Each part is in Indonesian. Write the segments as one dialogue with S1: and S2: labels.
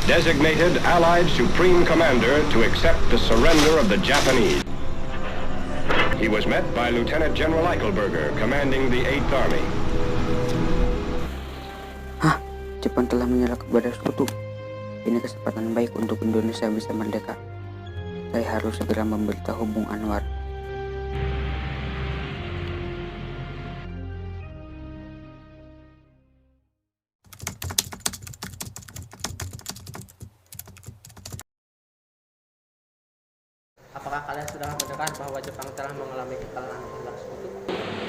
S1: Designated Allied Supreme Commander to accept the surrender of the Japanese. He was met by Lieutenant General Eichelberger, commanding the 8th Army.
S2: Jepang telah menyerah kepada sekutu. Ini kesempatan baik untuk Indonesia bisa merdeka. Saya harus segera memberitahu Bung Anwar.
S3: Apakah kalian sudah mendengar bahwa Jepang telah mengalami kekalahan terhadap sekutu?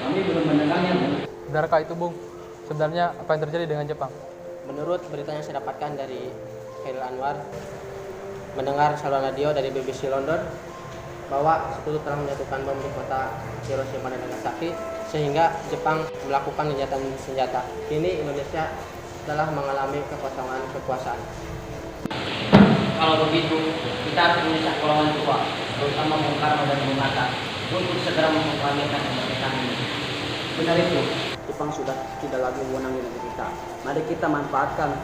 S4: Kami belum mendengarnya, Bung.
S5: Benarkah itu, Bung? Sebenarnya apa yang terjadi dengan Jepang?
S3: Menurut berita yang saya dapatkan dari Khairil Anwar, mendengar saluran radio dari BBC London, bahwa sekutu telah menjatuhkan bom di kota Hiroshima dan Nagasaki, sehingga Jepang melakukan gencatan senjata. Kini Indonesia telah mengalami kekosongan kekuasaan.
S4: Kalau begitu, kita harus mendesak golongan tua, terutama Bung Karno dan Bung Hatta, untuk segera memproklamirkan kemerdekaan ini. Benar itu.
S6: Jepang sudah tidak lagi mewenangi negeri kita. Mari kita manfaatkan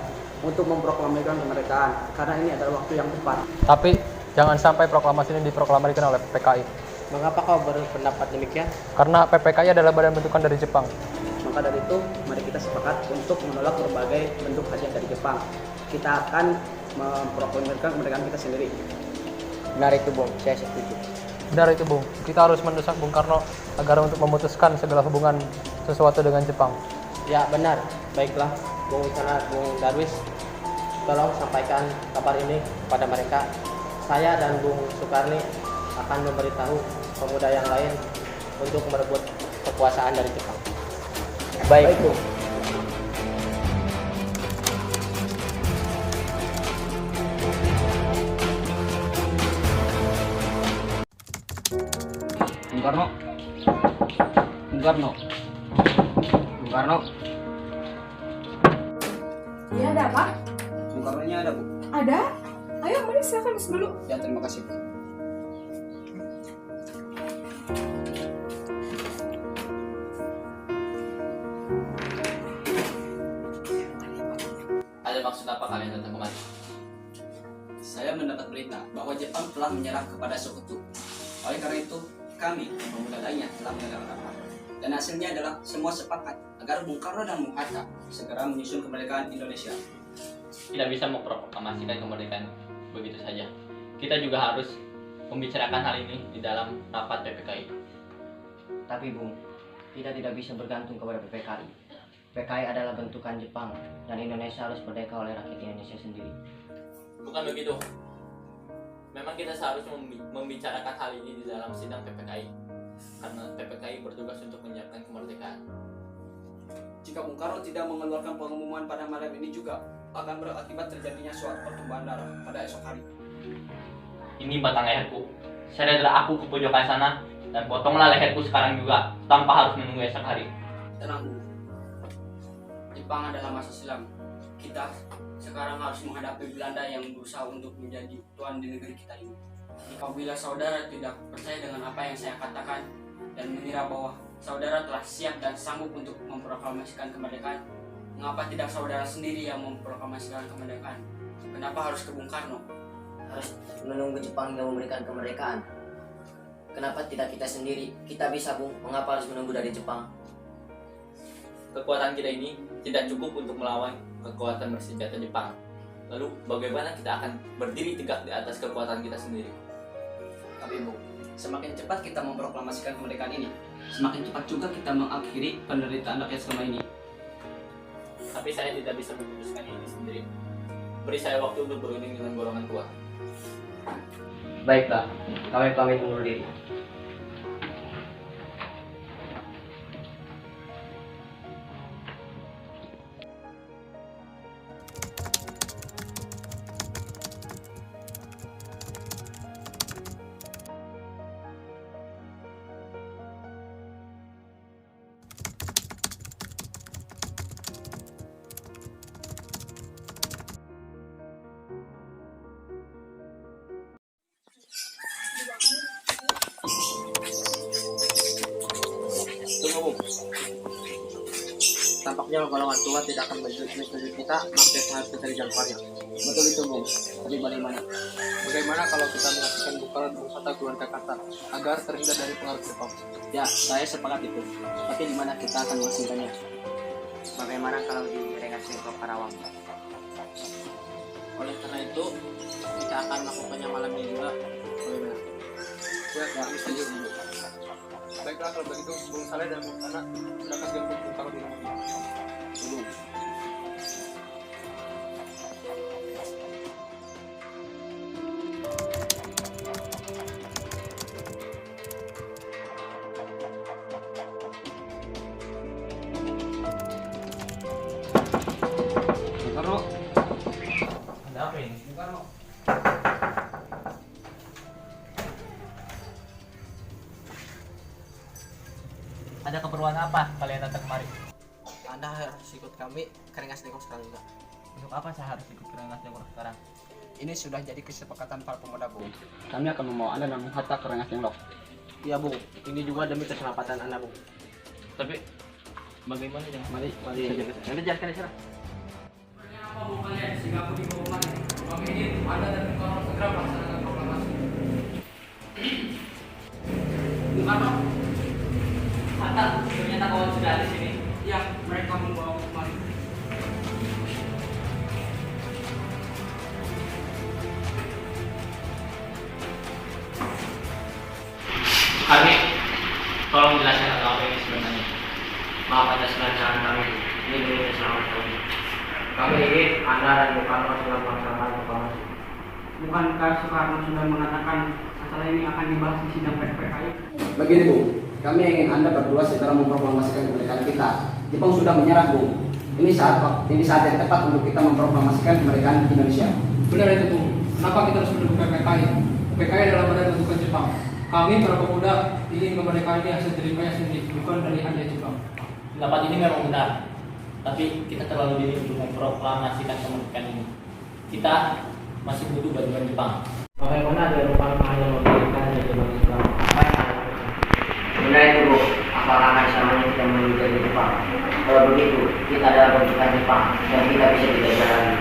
S6: untuk memproklamirkan kemerdekaan, karena ini adalah waktu yang tepat.
S5: Tapi jangan sampai proklamasi ini diproklamirkan oleh PPKI.
S3: Mengapa kau berpendapat demikian?
S5: Karena PPKI adalah badan bentukan dari Jepang.
S6: Maka dari itu, mari kita sepakat untuk menolak berbagai bentuk hadiah dari Jepang. Kita akan memproklamirkan kemerdekaan kita sendiri.
S3: Benar itu, Bung. Saya setuju.
S5: Benar itu, Bung. Kita harus mendesak Bung Karno agar untuk memutuskan segala hubungan sesuatu dengan Jepang.
S3: Ya, benar. Baiklah, Bung Iskandar, Bung Darwis, tolong sampaikan kabar ini kepada mereka. Saya dan Bung Soekarni akan memberitahu pemuda yang lain untuk merebut kekuasaan dari Jepang.
S6: Baik, Bung.
S4: Bung Karno. Bung Karno. Bung Karno.
S7: Iya, ada apa?
S6: Bung Karno-nya ada, Bu?
S7: Ada? Ayo, mari silakan masuk dulu.
S6: Ya, terima kasih, Bu.
S8: Ada maksud apa kalian datang kemari?
S9: Saya mendapat berita bahwa Jepang telah menyerah kepada sekutu. Oleh karena itu, kami dan pemuda lainnya telah mengadakan rapat. Dan hasilnya adalah semua sepakat agar Bung Karno dan Bung Hatta segera menyusun kemerdekaan Indonesia.
S8: Tidak bisa memproklamasikan kemerdekaan begitu saja. Kita juga harus membicarakan hal ini di dalam rapat PPKI.
S4: Tapi Bung, kita tidak bisa bergantung kepada PPKI. PPKI adalah bentukan Jepang dan Indonesia harus merdeka oleh rakyat Indonesia sendiri.
S8: Bukan begitu. Memang kita seharusnya membicarakan hal ini di dalam sidang PPKI. Karena PPKI bertugas untuk menyiapkan kemerdekaan.
S9: Jika Bung Karno tidak mengeluarkan pengumuman pada malam ini juga akan berakibat terjadinya suatu pertumbuhan darah pada esok hari.
S8: Ini batang leherku. Seret-seret aku ke pojokan sana dan potonglah leherku sekarang juga tanpa harus menunggu esok hari.
S9: Tenang, Bu. Jepang adalah masa silam. Kita sekarang harus menghadapi Belanda yang berusaha untuk menjadi tuan di negeri kita ini. Apabila saudara tidak percaya dengan apa yang saya katakan dan mengira bahwa saudara telah siap dan sanggup untuk memproklamasikan kemerdekaan, mengapa tidak saudara sendiri yang memproklamasikan kemerdekaan? Kenapa harus ke Bung Karno?
S4: Harus menunggu Jepang yang memberikan kemerdekaan. Kenapa tidak kita sendiri? Kita bisa, Bung. Mengapa harus menunggu dari Jepang?
S8: Kekuatan kita ini tidak cukup untuk melawan kekuatan bersenjata Jepang. Lalu bagaimana kita akan berdiri tegak di atas kekuatan kita sendiri?
S9: Tapi Bu, semakin cepat kita memproklamasikan kemerdekaan ini, semakin cepat juga kita mengakhiri penderitaan rakyat selama ini.
S8: Tapi saya tidak bisa memutuskan ini sendiri. Beri saya waktu untuk berunding dengan golongan tua.
S4: Baiklah, kami pamit undur diri.
S3: Nampaknya golongan tua tidak akan menyetujui kita, maka kita harus mencari jalan keluarnya.
S6: Betul itu, Bung. Tapi bagaimana?
S5: Bagaimana kalau kita mengasihkan bekalan wisata keluarga kata agar terhindar dari pengaruh Jepang?
S6: Ya, saya sepakat itu. Tapi di mana kita akan mengasingkannya?
S4: Bagaimana kalau di Rengas Dengklok Karawang?
S3: Oleh karena itu, kita akan melakukannya malam ini juga. Bagaimana?
S5: Ya, kami setuju. Baiklah kalau begitu, Bung Saleh dan Bung Sana silakan jemput Bung Karno di rumahnya.
S6: Bung Karno.
S8: Ada apa ini?
S6: Bung Karno.
S8: Ada keperluan apa kalian datang kemari?
S3: Anda harus ikut kami ke Rengas Dengklok sekarang juga.
S8: Untuk apa saya harus ikut ke Rengas Dengklok sekarang?
S6: Ini sudah jadi kesepakatan para pemuda, Bung. Kami akan membawa Anda dan Bung Hatta ke Rengas Dengklok.
S3: Iya, Bung. Ini juga demi keselamatan Anda, Bung.
S8: Tapi bagaimana dengan
S3: Mari Anda jelaskan di sana.
S5: Apa mau kalian sehingga aku dibawa kemari? Kami ingin Anda dan Bung Karno segera melaksanakan proklamasi.
S6: Bung Karno.
S4: Hatta, ternyata kawan sudah ada di sini.
S6: Ya, mereka membawa kemari.
S4: Kami, tolong jelaskan apa ini sebenarnya. Maaf atas kelancaran kami. Ini demi keselamatan kami. Kami ingin Anda dan Bung Karno segera melaksanakan proklamasi.
S6: Bukankah Soekarno sudah mengatakan masalah ini akan dibahas di sidang PPKI? Begini, Bung. Kami ingin Anda berdua segera memproklamasikan kemerdekaan kita. Jepang sudah menyerah, Bung. Ini saat yang tepat untuk kita memproklamasikan kemerdekaan Indonesia.
S5: Benar itu, Bung. Kenapa kita harus mendukung PPKI? PPKI adalah badan bentukan Jepang. Kami para pemuda ingin kemerdekaan ini hasil jeripaya sendiri, bukan dari hadiah Jepang.
S8: Pendapat ini memang benar, tapi kita terlalu dini untuk memproklamasikan kemerdekaan ini. Kita masih butuh bantuan Jepang.
S3: Bagaimana ada rumah yang memberikan Jepang Islam?
S4: Benar itu, Bu. Apakah semuanya kita menuju ke Jepang? Kalau begitu, kita adalah bentukan Jepang dan kita bisa dijajah lagi.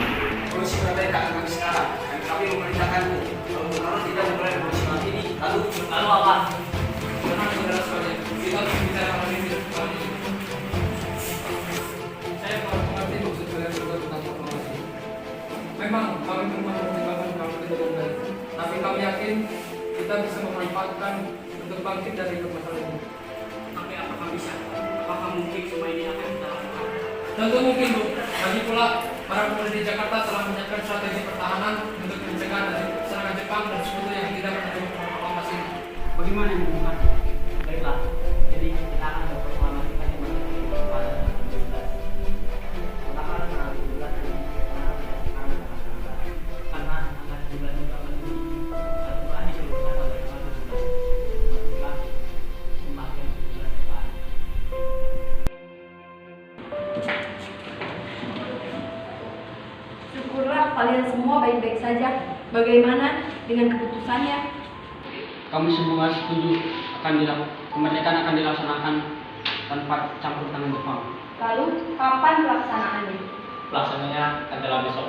S6: Polisi merdeka kami sekarang dan kami memerintahkanmu. Kalau Bung Karno tidak memulai revolusi malam ini, lalu
S4: apa?
S5: Tenang, saudara sekalian. Kita harus bicara malam ini. Saya mengerti maksud kalian berdua tentang proklamasi. Memang kami memang mempertimbangkan hal itu dengan baik, tapi kami yakin kita bisa memanfaatkan untuk bangkit dari permasalahan ini.
S6: tapi apakah bisa? Apakah mungkin semua ini akan kita lakukan?
S5: Tentu mungkin, Bu. Lagi pula, para pemuda di Jakarta telah menyiapkan strategi pertahanan untuk mencegah dari serangan Jepang dan sekutu yang tidak menerima proklamasi ini.
S6: Bagaimana yang Bung Karno?
S4: Baiklah, jadi kita akan memproklamasikan kemerdekaan pada tanggal 17. Kenapa harus tanggal 17? Karena tanggal 17 itu akan Al-Quran diturunkan pada tanggal 17. Maksudnya semakin 17 depan.
S7: Syukurlah kalian semua baik-baik saja. Bagaimana dengan keputusannya?
S6: Kami semua setuju kemerdekaan akan dilaksanakan tanpa campur tangan Jepang.
S7: Lalu, kapan pelaksanaannya?
S8: Pelaksananya adalah besok.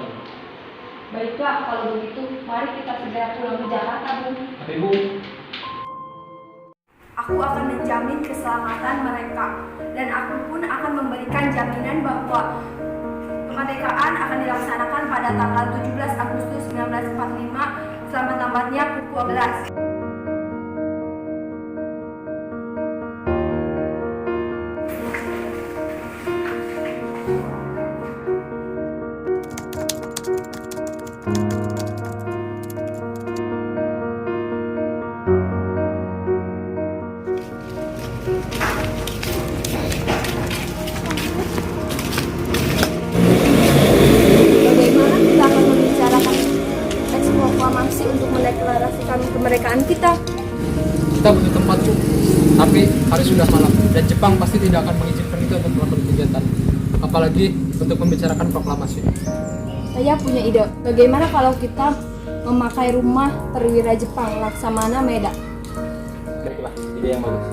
S7: Baiklah, kalau begitu, mari kita segera pulang ke Jakarta, Bung.
S6: Tapi Bu,
S7: Aku akan menjamin keselamatan mereka, dan aku pun akan memberikan jaminan bahwa kemerdekaan akan dilaksanakan pada tanggal 17 Agustus 1945 selamat-lambatnya pukul 12. Bagaimana kita akan membicarakan teks proklamasi untuk mendeklarasikan kemerdekaan kita?
S5: Kita butuh tempat, Bu. Tapi hari sudah malam, dan Jepang pasti tidak akan mengizinkan itu untuk melakukan kegiatan. Apalagi untuk membicarakan proklamasi.
S7: Saya punya ide. Bagaimana kalau kita memakai rumah perwira Jepang Laksamana Meda?
S8: Baiklah, ide yang bagus.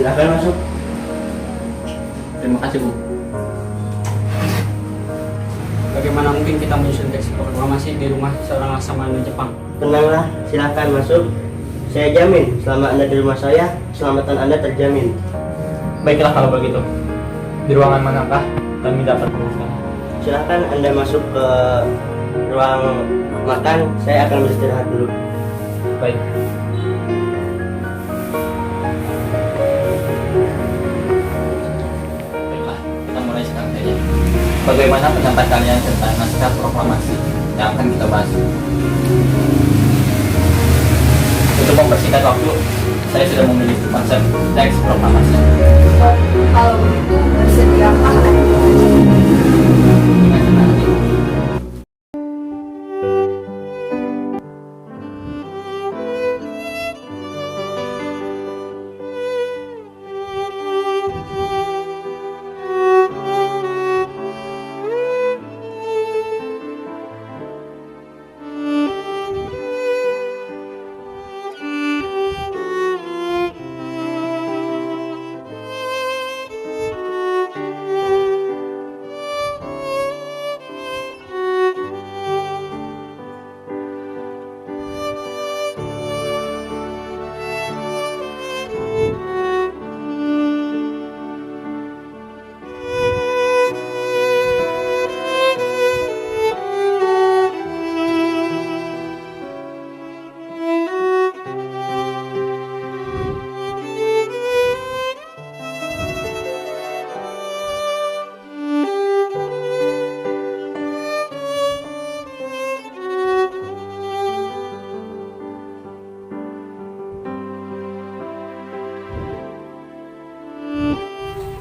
S10: Silakan masuk.
S8: Terima kasih, Bu.
S9: Bagaimana mungkin kita menyusun teks proklamasi di rumah seorang laksamana Jepang?
S10: Tenanglah, silakan masuk. Saya jamin selama Anda di rumah saya, keselamatan Anda terjamin.
S8: Baiklah kalau begitu. Di ruangan manakah kami dapat menemukan?
S10: Silakan Anda masuk ke ruang makan. Saya akan beristirahat dulu.
S8: Baik. Baiklah, kita mulai sekarang saja. Bagaimana pendapat kalian tentang naskah proklamasi yang akan kita bahas? Untuk mempersingkat waktu, saya sudah memiliki konsep teks proklamasi.
S7: Kalau begitu, bersediakah Anda?
S8: Dengan senang hati.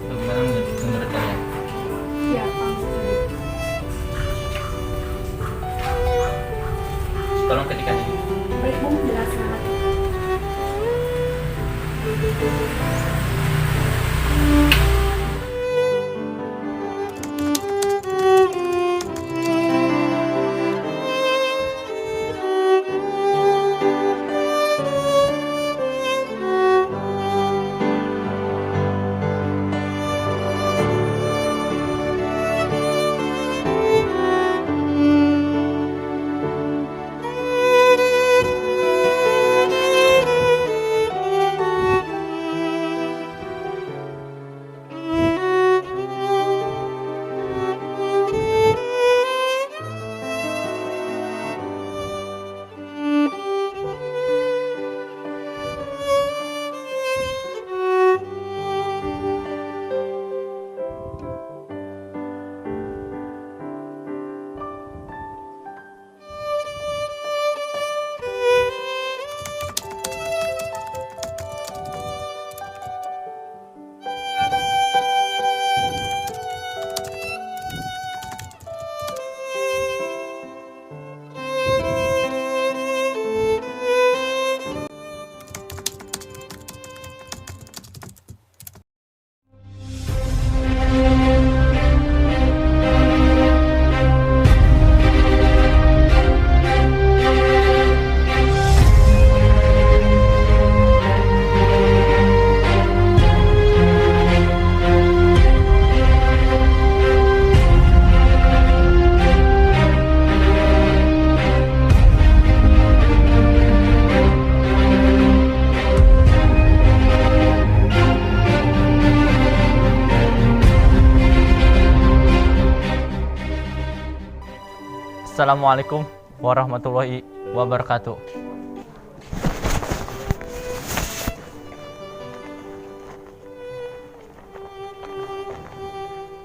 S8: Bagaimana menurut kalian?
S7: Ya, Pak.
S8: Tolong ketikkan ini.
S7: Baik, Bu, dilaksanakan.
S8: Assalamualaikum warahmatullahi wabarakatuh.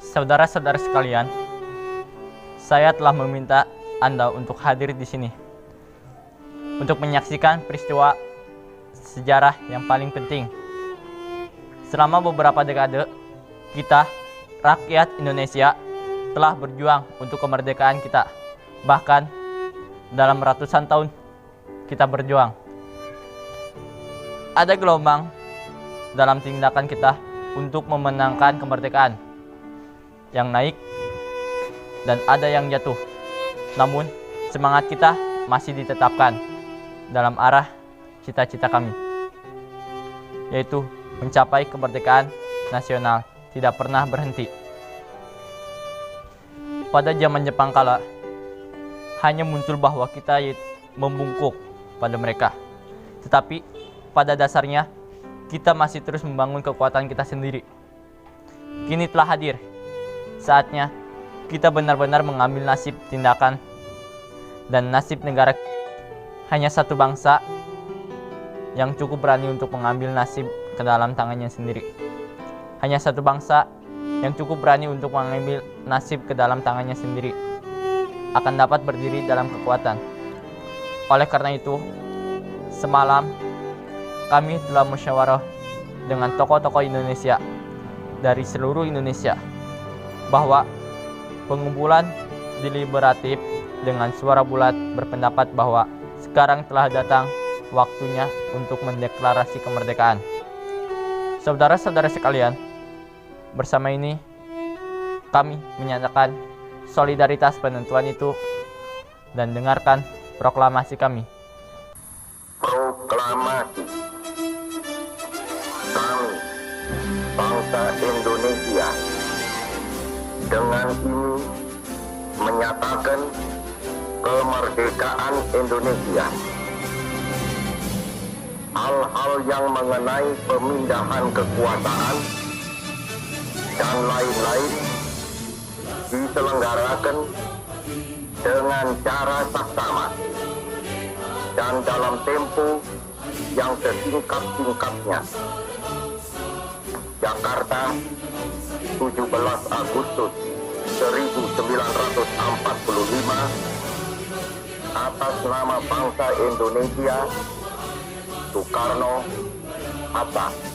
S8: Saudara-saudara sekalian, saya telah meminta Anda untuk hadir di sini untuk menyaksikan peristiwa sejarah yang paling penting. Selama beberapa dekade, kita, rakyat Indonesia, telah berjuang untuk kemerdekaan kita. Bahkan dalam ratusan tahun kita berjuang. Ada gelombang dalam tindakan kita untuk memenangkan kemerdekaan yang naik dan ada yang jatuh. Namun semangat kita masih ditetapkan dalam arah cita-cita kami, yaitu mencapai kemerdekaan nasional tidak pernah berhenti. Pada zaman Jepang kala, hanya muncul bahwa kita membungkuk pada mereka. Tetapi pada dasarnya, kita masih terus membangun kekuatan kita sendiri. Kini telah hadir saatnya kita benar-benar mengambil nasib tindakan dan nasib negara. Hanya satu bangsa yang cukup berani untuk mengambil nasib ke dalam tangannya sendiri. Hanya satu bangsa yang cukup berani untuk mengambil nasib ke dalam tangannya sendiri akan dapat berdiri dalam kekuatan. Oleh karena itu, semalam kami telah musyawarah dengan tokoh-tokoh Indonesia dari seluruh Indonesia bahwa pengumpulan deliberatif dengan suara bulat berpendapat bahwa sekarang telah datang waktunya untuk mendeklarasi kemerdekaan. Saudara-saudara sekalian, bersama ini kami menyatakan solidaritas penentuan itu dan dengarkan proklamasi kami.
S11: Proklamasi. Kami, bangsa Indonesia, dengan ini menyatakan kemerdekaan Indonesia. Hal-hal yang mengenai pemindahan kekuasaan dan lain-lain diselenggarakan dengan cara saksama dan dalam tempo yang sesingkat-singkatnya. Jakarta, 17 Agustus 1945, atas nama bangsa Indonesia, Soekarno, Hatta.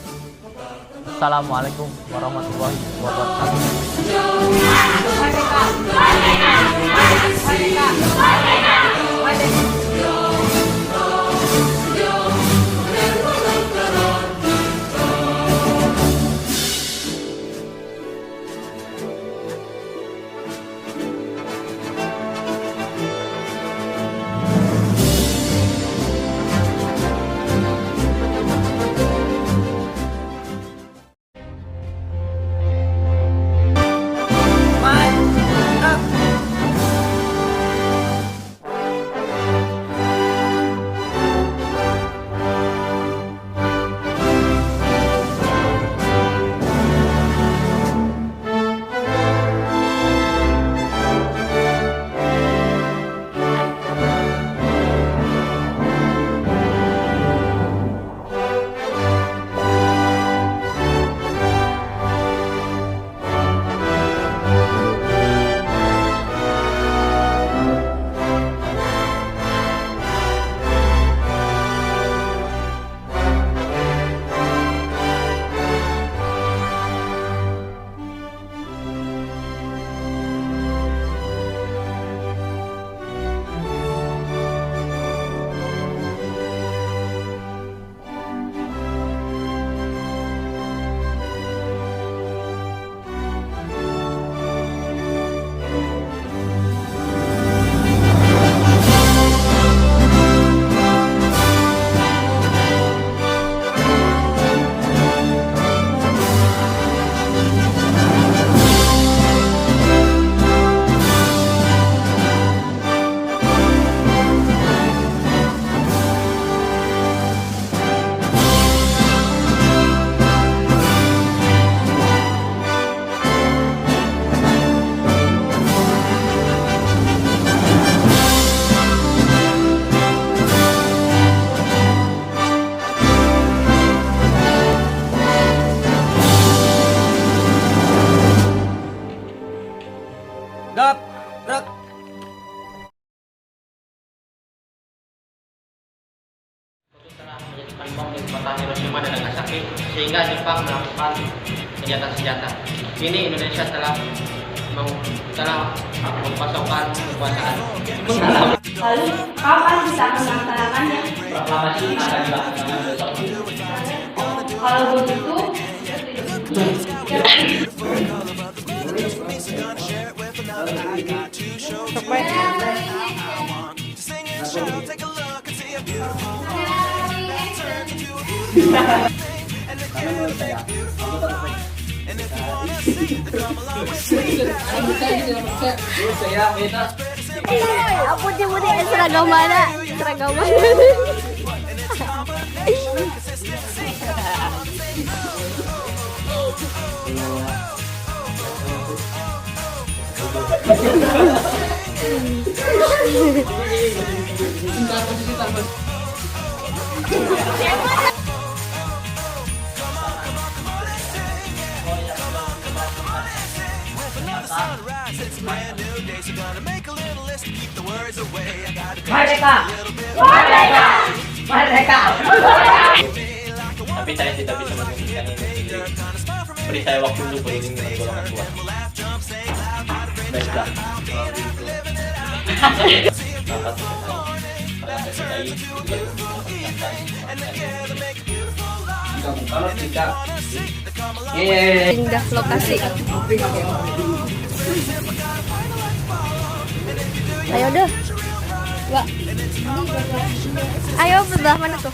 S8: Assalamualaikum warahmatullahi wabarakatuh.
S4: bom di kota Hiroshima dan Nagasaki sehingga Jepang melakukan gencatan senjata. Kini Indonesia telah mengkosongkan kekuasaan.
S7: Lalu kapan kita akan melaksanakannya?
S4: Proklamasi akan dilaksanakan besok.
S7: Kalau begitu,
S6: Karena menurut saya anggota terbaik.
S7: Aku putih seragam mana? Seragam mana?
S4: Merdeka! Merdeka! Merdeka!
S8: Tapi saya tidak bisa membuktikan ini sendiri. Beri saya waktu untuk berunding dengan golongan tua. Baiklah, kalau begitu. Maka saya
S6: Kalau tidak,
S7: Pindah lokasi. Ayo deh. Wah. Ayo belah mana tuh?